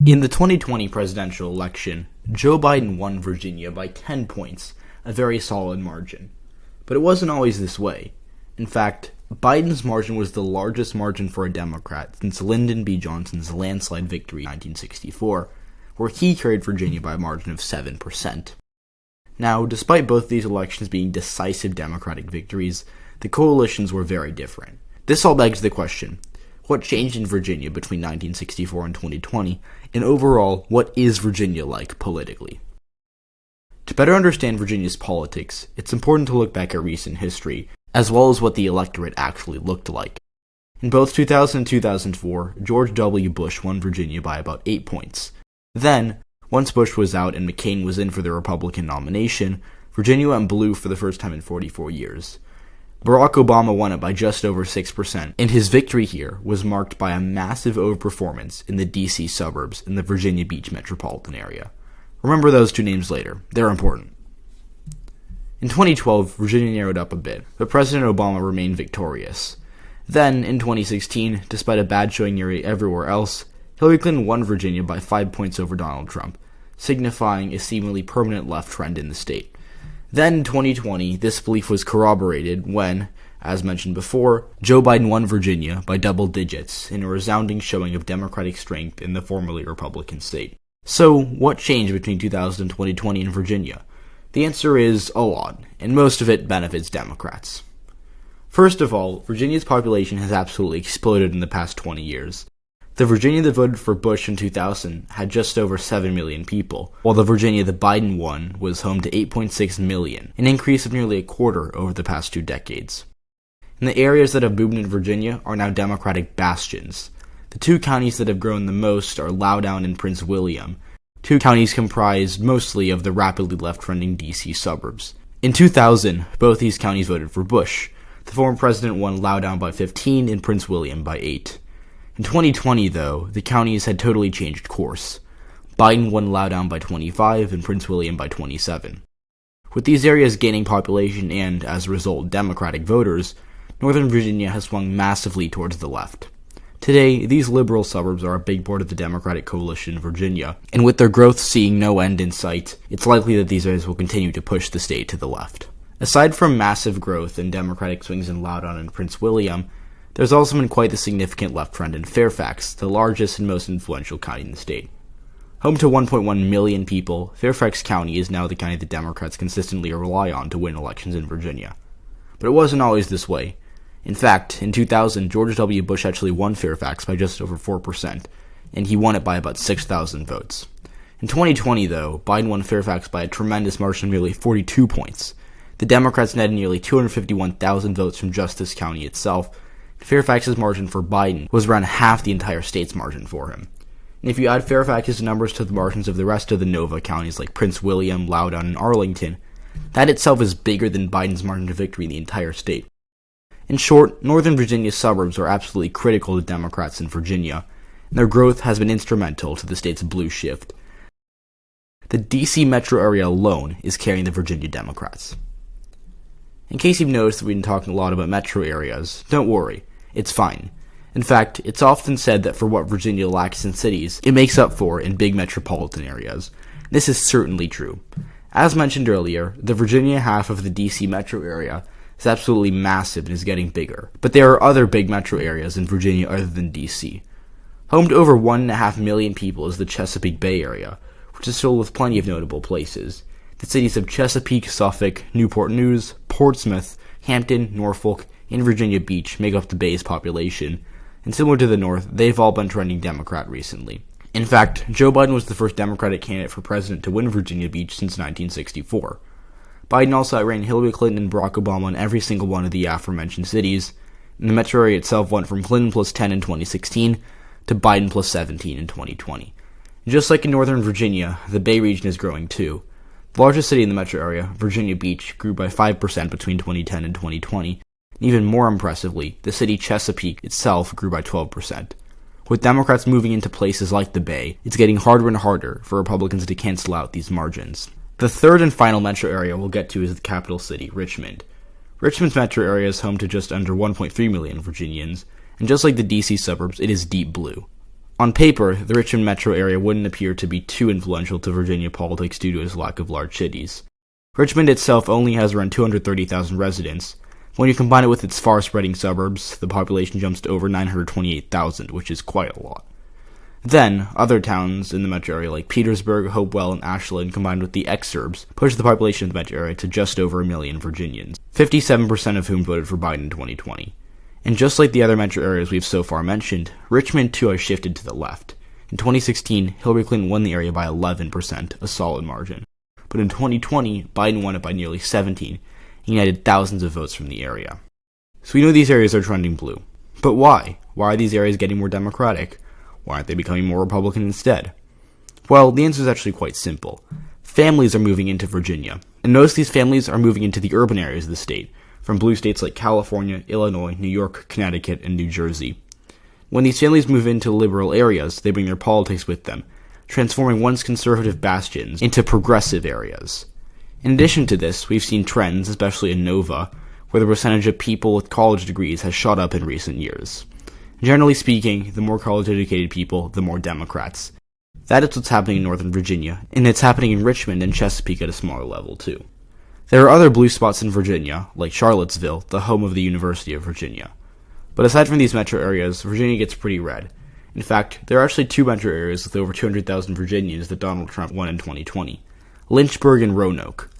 In the 2020 presidential election, Joe Biden won Virginia by 10 points, a very solid margin. But it wasn't always this way. In fact, Biden's margin was the largest margin for a Democrat since Lyndon B. Johnson's landslide victory in 1964, where he carried Virginia by a margin of 7%. Now, despite both these elections being decisive Democratic victories, the coalitions were very different. This all begs the question, what changed in Virginia between 1964 and 2020, and overall, what is Virginia like politically? To better understand Virginia's politics, it's important to look back at recent history, as well as what the electorate actually looked like. In both 2000 and 2004, George W. Bush won Virginia by about 8 points. Then, once Bush was out and McCain was in for the Republican nomination, Virginia went blue for the first time in 44 years. Barack Obama won it by just over 6%, and his victory here was marked by a massive overperformance in the D.C. suburbs in the Virginia Beach metropolitan area. Remember those two names later, they're important. In 2012, Virginia narrowed up a bit, but President Obama remained victorious. Then, in 2016, despite a bad showing nearly everywhere else, Hillary Clinton won Virginia by 5 points over Donald Trump, signifying a seemingly permanent left trend in the state. Then, in 2020, this belief was corroborated when, as mentioned before, Joe Biden won Virginia by double digits in a resounding showing of Democratic strength in the formerly Republican state. So, what changed between 2000 and 2020 in Virginia? The answer is a lot, and most of it benefits Democrats. First of all, Virginia's population has absolutely exploded in the past 20 years. The Virginia that voted for Bush in 2000 had just over 7 million people, while the Virginia that Biden won was home to 8.6 million, an increase of nearly a quarter over the past 2 decades. And the areas that have boomed in Virginia are now Democratic bastions. The 2 counties that have grown the most are Loudoun and Prince William, 2 counties comprised mostly of the rapidly left-trending D.C. suburbs. In 2000, both these counties voted for Bush. The former president won Loudoun by 15 and Prince William by 8. In 2020, though, the counties had totally changed course. Biden won Loudoun by 25 and Prince William by 27. With these areas gaining population and, as a result, Democratic voters, Northern Virginia has swung massively towards the left. Today, these liberal suburbs are a big part of the Democratic coalition in Virginia, and with their growth seeing no end in sight, it's likely that these areas will continue to push the state to the left. Aside from massive growth and Democratic swings in Loudoun and Prince William, there's also been quite the significant left trend in Fairfax, the largest and most influential county in the state. Home to 1.1 million people, Fairfax County is now the county that Democrats consistently rely on to win elections in Virginia. But it wasn't always this way. In fact, in 2000, George W. Bush actually won Fairfax by just over 4%, and he won it by about 6,000 votes. In 2020, though, Biden won Fairfax by a tremendous margin of nearly 42 points. The Democrats netted nearly 251,000 votes from just this county itself. Fairfax's margin for Biden was around half the entire state's margin for him. And if you add Fairfax's numbers to the margins of the rest of the Nova counties like Prince William, Loudoun, and Arlington, that itself is bigger than Biden's margin of victory in the entire state. In short, Northern Virginia's suburbs are absolutely critical to Democrats in Virginia, and their growth has been instrumental to the state's blue shift. The D.C. metro area alone is carrying the Virginia Democrats. In case you've noticed that we've been talking a lot about metro areas, don't worry. It's fine. In fact, it's often said that for what Virginia lacks in cities, it makes up for in big metropolitan areas. This is certainly true. As mentioned earlier, the Virginia half of the D.C. metro area is absolutely massive and is getting bigger. But there are other big metro areas in Virginia other than D.C. Home to over 1.5 million people is the Chesapeake Bay area, which is filled with plenty of notable places. The cities of Chesapeake, Suffolk, Newport News, Portsmouth, Hampton, Norfolk, and Virginia Beach make up the Bay's population, and similar to the North, they've all been trending Democrat recently. In fact, Joe Biden was the first Democratic candidate for president to win Virginia Beach since 1964. Biden also outran Hillary Clinton and Barack Obama in every single one of the aforementioned cities, and the metro area itself went from Clinton plus 10 in 2016 to Biden plus 17 in 2020. Just like in Northern Virginia, the Bay region is growing too. The largest city in the metro area, Virginia Beach, grew by 5% between 2010 and 2020. Even more impressively, the city Chesapeake itself grew by 12%. With Democrats moving into places like the Bay, it's getting harder and harder for Republicans to cancel out these margins. The third and final metro area we'll get to is the capital city, Richmond. Richmond's metro area is home to just under 1.3 million Virginians, and just like the D.C. suburbs, it is deep blue. On paper, the Richmond metro area wouldn't appear to be too influential to Virginia politics due to its lack of large cities. Richmond itself only has around 230,000 residents. When you combine it with its far-spreading suburbs, the population jumps to over 928,000, which is quite a lot. Then, other towns in the metro area like Petersburg, Hopewell, and Ashland, combined with the exurbs, push the population of the metro area to just over 1 million Virginians, 57% of whom voted for Biden in 2020. And just like the other metro areas we've so far mentioned, Richmond too has shifted to the left. In 2016, Hillary Clinton won the area by 11%, a solid margin. But in 2020, Biden won it by nearly 17%, and united thousands of votes from the area. So we know these areas are trending blue. But why? Why are these areas getting more Democratic? Why aren't they becoming more Republican instead? Well, the answer is actually quite simple. Families are moving into Virginia, and most of these families are moving into the urban areas of the state, from blue states like California, Illinois, New York, Connecticut, and New Jersey. When these families move into liberal areas, they bring their politics with them, transforming once conservative bastions into progressive areas. In addition to this, we've seen trends, especially in Nova, where the percentage of people with college degrees has shot up in recent years. Generally speaking, the more college-educated people, the more Democrats. That is what's happening in Northern Virginia, and it's happening in Richmond and Chesapeake at a smaller level too. There are other blue spots in Virginia, like Charlottesville, the home of the University of Virginia. But aside from these metro areas, Virginia gets pretty red. In fact, there are actually two metro areas with over 200,000 Virginians that Donald Trump won in 2020. Lynchburg and Roanoke.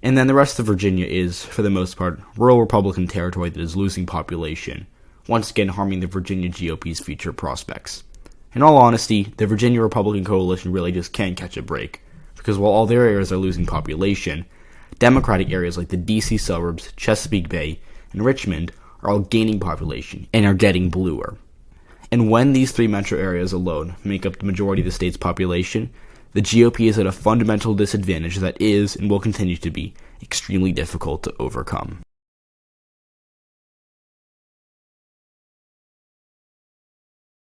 And then the rest of Virginia is, for the most part, rural Republican territory that is losing population, once again harming the Virginia GOP's future prospects. In all honesty, the Virginia Republican coalition really just can't catch a break, because while all their areas are losing population, Democratic areas like the DC suburbs, Chesapeake Bay, and Richmond are all gaining population and are getting bluer. And when these three metro areas alone make up the majority of the state's population, the GOP is at a fundamental disadvantage that is, and will continue to be, extremely difficult to overcome.